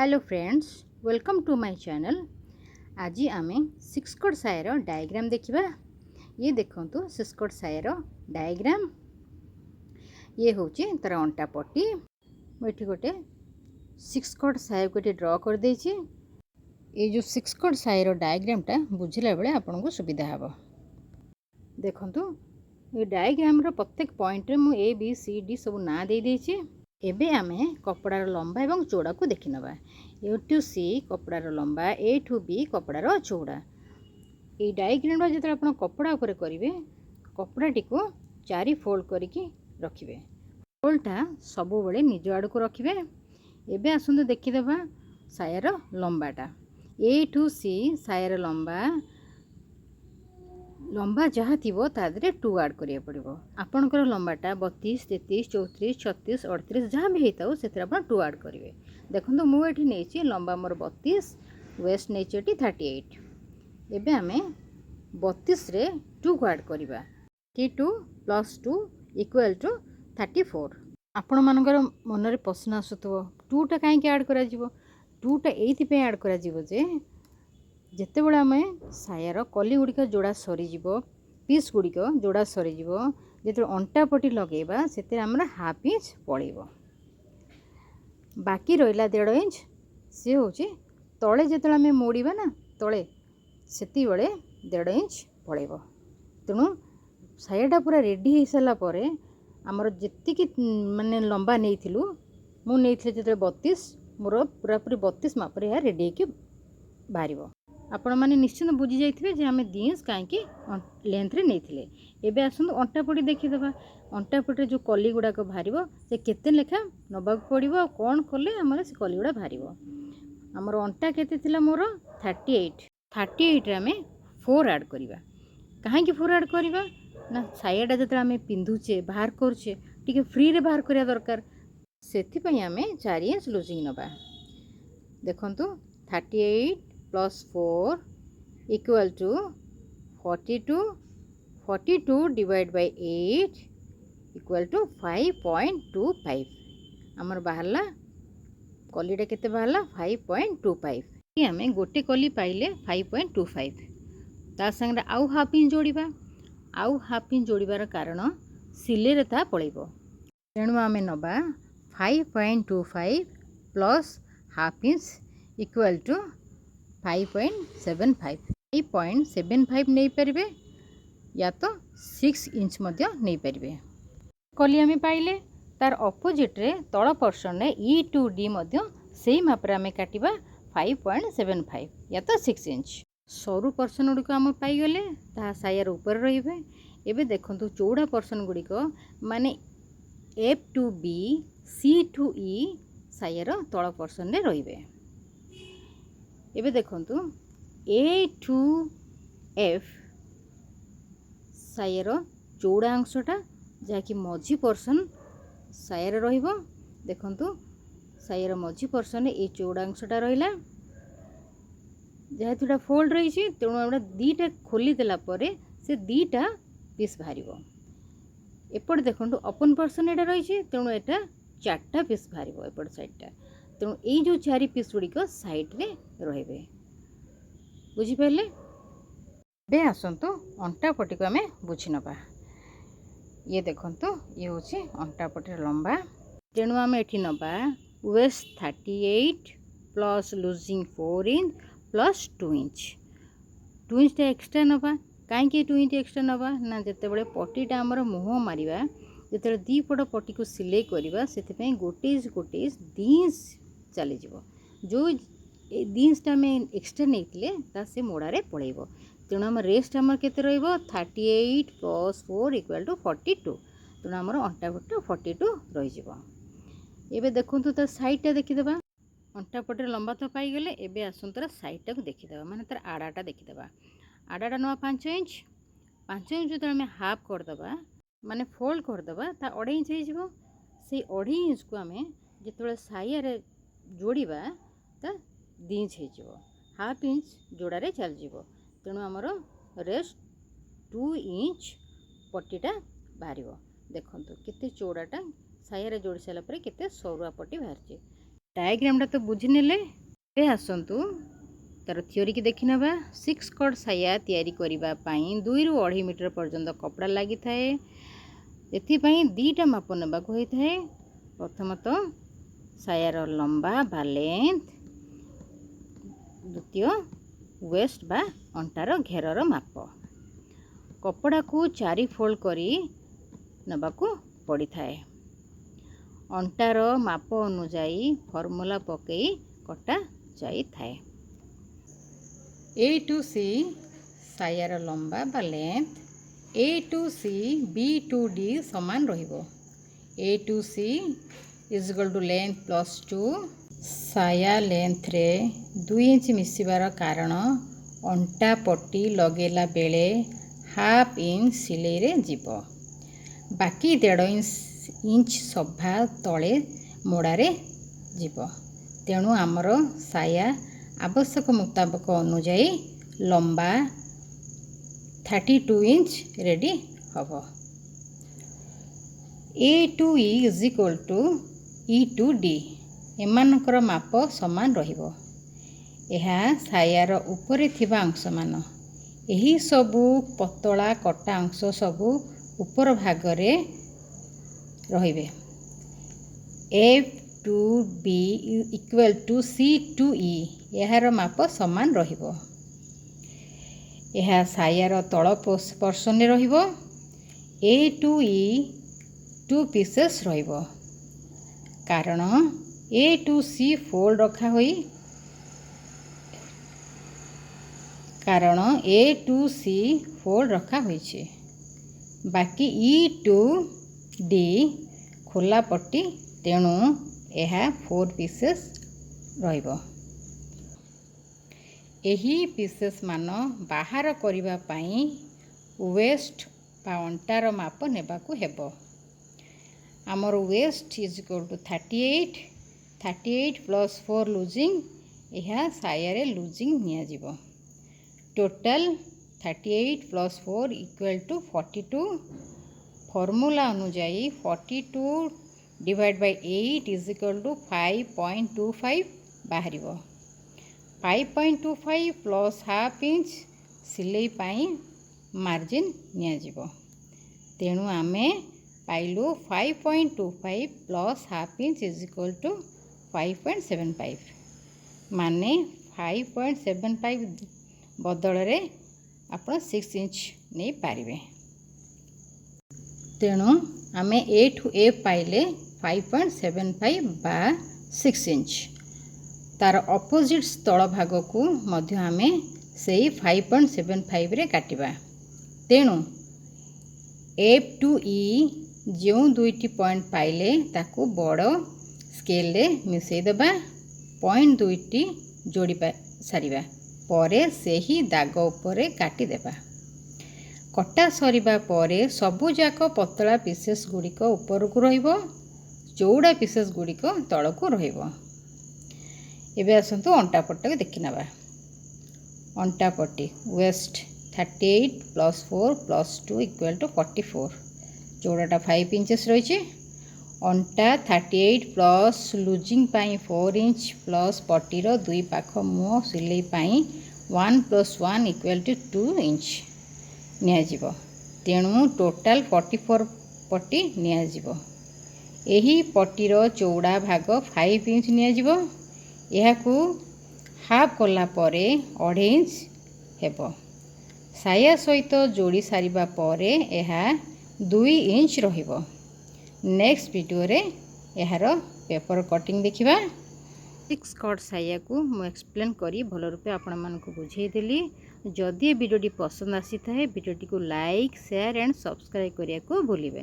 Hello friends, welcome to my channel. आज आम six code Sair diagram देखा। ये देखंतु सिक्स कोड सायर डायग्राम। ये हूँ तार अंटा पट्टी। मुझे गोटे सिक्स कोड सायर को ड्र कर देछि। ये जो सिक्स कोड सायर डायग्रामटा बुझला बेले आपन को सुविधा हे। देखंतु ये डायग्राम रो प्रत्येक पॉइंट रे मु ए बी सी डी सब ना दे देछि। एबे आमे कपड़ार लंबा एवं चौड़ा को देखि नबा। ए टू सी कपड़ार लंबा, ए टू बी कपड़ार चौड़ा। ये डायग्राम जो आप कपड़ा उपर करेंगे, कपड़ाटी को चारि फोल्ड करके रखिए। फोल्डटा सब बेले निज आड़ को रखिए। एबे आसंतु देखिदेबा सायर लंबाटा। ए टू सी सायर लंबा लंबा जहाँ थी तादे टू आड करा पड़ो। आपणकर लंबाटा 32, 33, 34, 36, 38 जहाँ भी होता से टू आड करेंगे। देखो मुझे नहीं लंबा मोर 32, वेस्ट नहीं 38। एबे आमे 32 रे 2 को आड करवा। 32 + 2 = 34। आपण मानकर मन में प्रश्न आसुव 2टा कहीं आड कर 2टा ये आड कर जिते बड़े आम सायर कली गुड़िक जोड़ा सरीज, पीस गुड़िक जोड़ा सरीज, जो अंटा पटी लगेगा से आम हाफ इंच पड़ेब। बाकी रहा 1.5 इंच सी हूँ तले जो आम मोड़वा ना तले से 1.5 इंच पड़ेब। तेणु सायरटा पूरा रेडी हो सारापर आमर जी माने लंबा नहीं मु नहीं जो 32 मोर पूरा पूरी 32 मापर यह रेडी हो बाहर। आपण मैंने निश्चित बुझी जाइए जे आम 2 इंच कहीं लेंथ रे नहीं थिले। एबे आसंतु अंटा पटी देखीदेबा। अंटा पटी जो कली गुड़ाक बाहर से केते लेखा नबाक पड़ो, कौन कले आमर से कली गुड़ा बाहर। आमर अंटा केते थिला मोर 38। 38 रे आम 4 ऐड करवा। कहीं 4 ऐड करवा ना सायरटा जो आम पिंधुचे बाहर करुचे टिके फ्री रे बाहर करिया दरकार। सेथिपई आम 4 इंच लुजिंग नबा। देखंतु 38 + 4 = 42। 42 / 8 = 5.25। आमर बाहरला कलीटा केते बाहरला 5.25। ये आम गोटे कली पाइले 5.25। ता संगे आउ हाफ इंच जोड़िबा। आउ हाफ इंच जोड़िबार कारण सिलेरे ता पळेबो। तेणु आम नबा 5.25 + हाफ इंच = 5.75। 5.75 नहीं पारे या तो 6 इंच नहीं पारे। कली आम पाइले तार अपोजिट रे तल पर्सन रे E to D से मापर आम काटिबा 5.75 या तो 6 इंच। सरू पर्सन गुड़िक आम पाईगले ता सायर ऊपर रहिबे। एबे देखंतु चौड़ा पर्सन गुड़िक माने F to B, C to E Sair तल पर्सन रे रहिबे। एबे देखंतु A to F सायर चौड़ा अंशटा जहाँकि मझी पर्सन सायर रहिबो। देखंतु सायर मझी पर्सन ए चौड़ा अंशटा रहिला। जेहेतुटा फोल्ड रही तेणु एटा 2टा खोली देला परे से 2टा पीस बाहरिबो। एपट देखंतु ओपन पर्सन एटा रही तेणु एटा 4टा पीस बाहरिबो एपट साइडटा। तेणु ये जो 4 पीस गुड़िक साइड रे रहिबे। बुझिपारे। बे आसंतु अंटा पटी को आम बुझी नबा। ये देखंतु ये हूँ अंटा पटीर लंबा। तेणु आम एठी नबा waist 38 + loosing 4 inch + 2 inch. 2 inch extra नबा। कहीं 2 इंच एक्सट्रा नबा ना जितेबाला पटीटा आमर मुह मारिबा जिते दीपट पटी को सिलाई करवा से गोटे इंच 2 इंच चली जाव। जो 2 इंचटा आम एक्सट्रा नहीं से मोड़े पड़ेब। तेणु आम रेस्ट आम के 38 + 4 = 42। तेणु आम अंटा पट 42 रही। एबे देखंतु तार साइडटा देखीदेबा। अंटा पटर लंबा तो पाईगले। एबे आसंतु तार साइडटा को देखीदेबा माने तार आड़ाटा देखीदेबा। आड़ाटा नवा 5 इंच। 5 इंच जो आम हाफ करदबा माने फोल्ड करदबा ता 2.5 इंच हो जिवो। से 2.5 इंच को आम जिते सायर जोड़िबा ता 2 इंच हो जिवो। हाफ इंच जोड़ारे चल जिवो। तेणु आमर रेस्ट 2 इंच पट्टीटा बाहर। देखंतु केते चौड़ाटा सायर जोड़ी सारा पर केते सरुआ पट्टी बाहर। डायग्रामटा तो बुझीने आसतु तार थ्योरी की देखी नवा। 6 कट साया तैयारी करिबा पई 2 रु 2.5 मीटर पर्यंत कपड़ा लगी थाए। एथिपाई दीटा माप नेबाक होई थाए। प्रथमतः सायार लंबा बा लेंथ, द्वितीय वेस्ट बा अंटार घेरर माप। कपड़ा को 4 फोल्ड करी नेबाकू पड़ी थाए। अंटार माप अनुजाई फॉर्मूला पकई कटा जाई थाए। A to C सायार लंबा बा length A to C B to D समान रहिबो। A to C is equal to length plus 2। साया लेंथ रे 2 इंच मिसिबार कारण अंटा पट्टी लगेला बेले हाफ इंच सिलाई रे जीवो। बाकी 1.5 इंच सभा तले मोड़ारे जीवो। तेणु आमर साया आवश्यक मुताबक अनुजाई लंबा 32 इंच रेडी हम। A to E is equal to E to D एमानकर माप समान रहिबो। यह सायार उपरे थिबा अंश मान एही सबु पतला कटा अंश सबु ऊपर भाग रे रहिबे। F to B equal to C to E यार माप समान रहिबो। यह सायार तल पोर्शन रहिबो। A to E 2 पीसेस रहिबो कारण A to C फोल्ड रखा होई A to C फोल्ड रखा होई छे। बाकी E to D खोला पट्टी तेणु यह 4 पीसेस रहिबो। एही पीसेस मान बाहर करिबा पई वेस्ट बा अंटार माप नेबाकू हेबो। आमर waist is equal to 38 plus 4 loosing यह सायारे लूजिंग निया जीवो। Total 38 plus 4 equal to 42। Formula अनुजाई 42 divide by 8 is equal to 5.25 बाहर। 5.25 प्लस हाफ इंच सिलाई पाई मार्जिन निया जीवो। तेणु आमे पाइलु 5.25 plus half inch is equal to 5.75 माने 5.75 बदल रे आपण 6 इंच नहीं पारिबे। तेणु आमे A to A पाइले 5.75 बा 6 इंच। तार अपोजिट स्थल भाग को मध्य आमे सेही 5.75 रे काटिबा। तेणु F to E जो दुईटी पॉइंट पाइले ताकू बड़ स्केल रे मिसई देबा। पॉइंट दुईटी जोड़ी सारिबा परे सेही दाग उपरे काटी देबा। कटा सरिबा परे सबु जाक पतला पीसेस गुड़िक ऊपर को रहिबो, चौड़ा पीसेस गुड़िक तल को रहिबो। एबे आसंतु अंटा पट्टी देखि नबा। अंटा पट्टी waist 38 plus 4 plus 2 equal to 44। चौड़ाटा 5 इंचेस रही। अंटा 38 प्लस लूजिंग पाई 4 इंच प्लस पट्टीर 2 पाख मुह सिलाई पाई 1 प्लस 1 इक्वल टू 2 इंच नियाजिबो। तेणु टोटाल 44 पट्टी नियाजिबो। एही पट्टीर चौड़ा भाग 5 इंच नियाजिबो। यहाकू हाफ कला परे 2.5 इंच हेबो। साया सहित जोड़ी सारिबा परे यह 2 इंच रहिबो। नेक्स्ट वीडियो रे यार पेपर कटिंग देखिबा। 6 कट साया को मु एक्सप्लेन करी भल रूपे आपण मानकु बुझेई देली। जदि वीडियोटी पसंद आसी थाए वीडियोटी को लाइक शेयर एंड सब्सक्राइब करिया को भूलिबे।